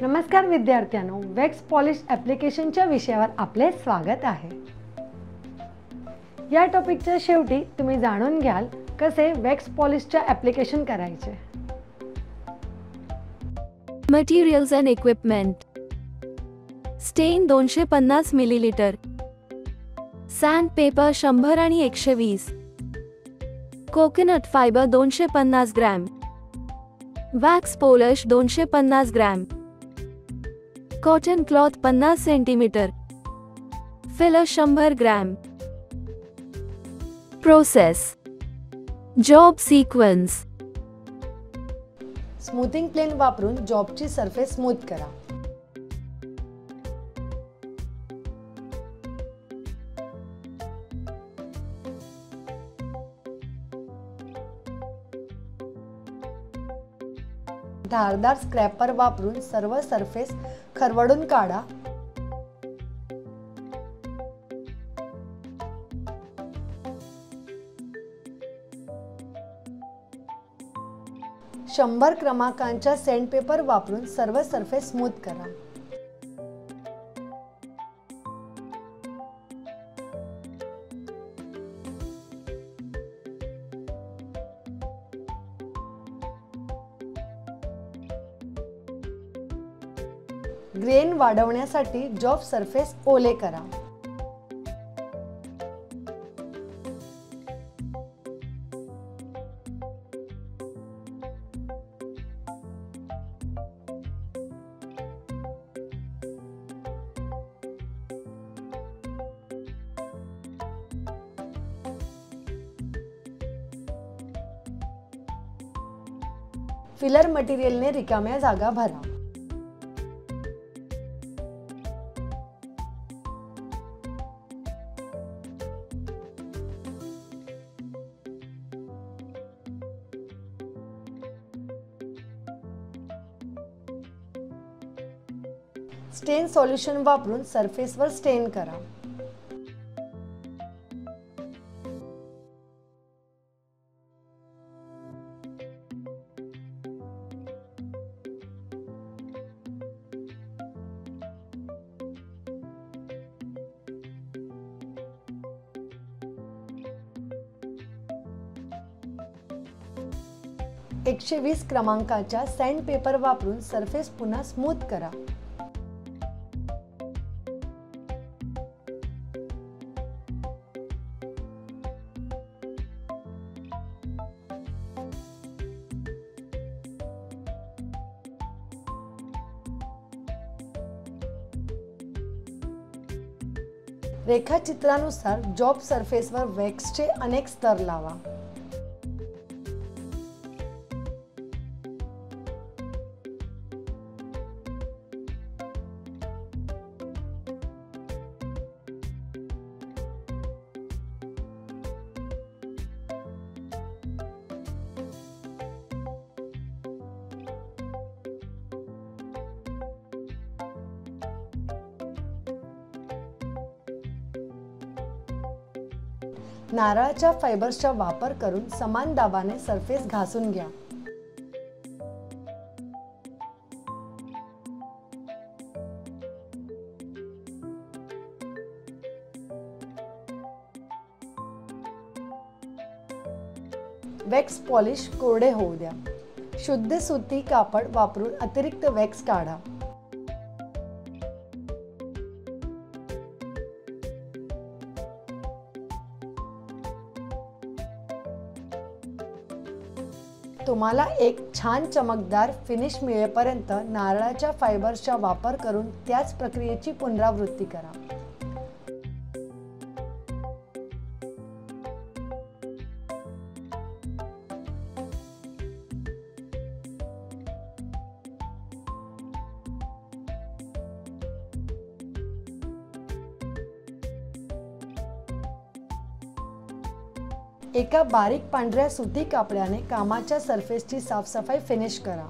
नमस्कार विद्यार्थ्यांनो, wax polish ॲप्लिकेशनच्या विषयावर आपले स्वागत आहे। या टॉपिकच्या शेवटी तुम्ही जाणून घ्याल कसे वॅक्स पॉलिशचे ॲप्लिकेशन करायचे। Materials and equipment. Stain 250 millilitre, sand paper 100 आणि 120, coconut fibre 250 gram, wax polish 250 gram, cotton cloth 50 centimetre, filler 100 gram. Process. Job sequence. Smoothing plane वापरून जॉबची सरफेस स्मूथ करा। धारदार स्क्रॅपर वापरून सर्व सरफेस खरवडून काढा। शंभर क्रमांकाच्या सँडपेपर वापरून सर्व सरफेस स्मूथ करा। ग्रेन वाढवण्यासाठी जॉब सरफेस ओले करा। फिलर मटेरियलने रिकाम्या जागा भरा। स्टेन सॉल्युशन वापरून सरफेसवर स्टेन करा। एकशे 20 क्रमांकाच्या सँडपेपर वापरून सरफेस पुन्हा स्मूथ करा। रेखाचित्रानुसार जॉब सरफेसवर वॅक्सचे अनेक स्तर लावा। नारळाच्या फायबर्सचा वापर करून समान दाबाने सरफेस घासून घ्या। वॅक्स पॉलिश कोरडे होऊ द्या। शुद्ध सुती कापड वापरून अतिरिक्त वॅक्स काढा। तुम्हाला एक छान चमकदार फिनिश मिळेपर्यंत नारळाच्या फायबर्सचा वापर करून त्याच प्रक्रियेची पुनरावृत्ती करा। एका बारीक पांढऱ्या सुती कापडाने कामाच्या सरफेसची साफसफाई फिनिश करा।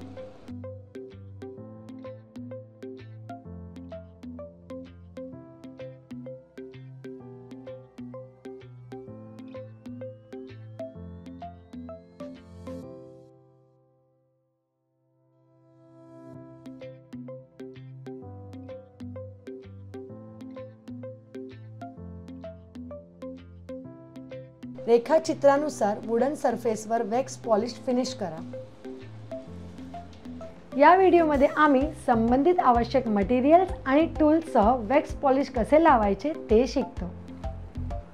रेखाचित्रानुसार वुडन सरफेसवर वॅक्स पॉलिश फिनिश करा। या व्हिडिओमध्ये आम्ही संबंधित आवश्यक मटेरियल्स आणि टूल्ससह वॅक्स पॉलिश कसे लावायचे ते शिकतो।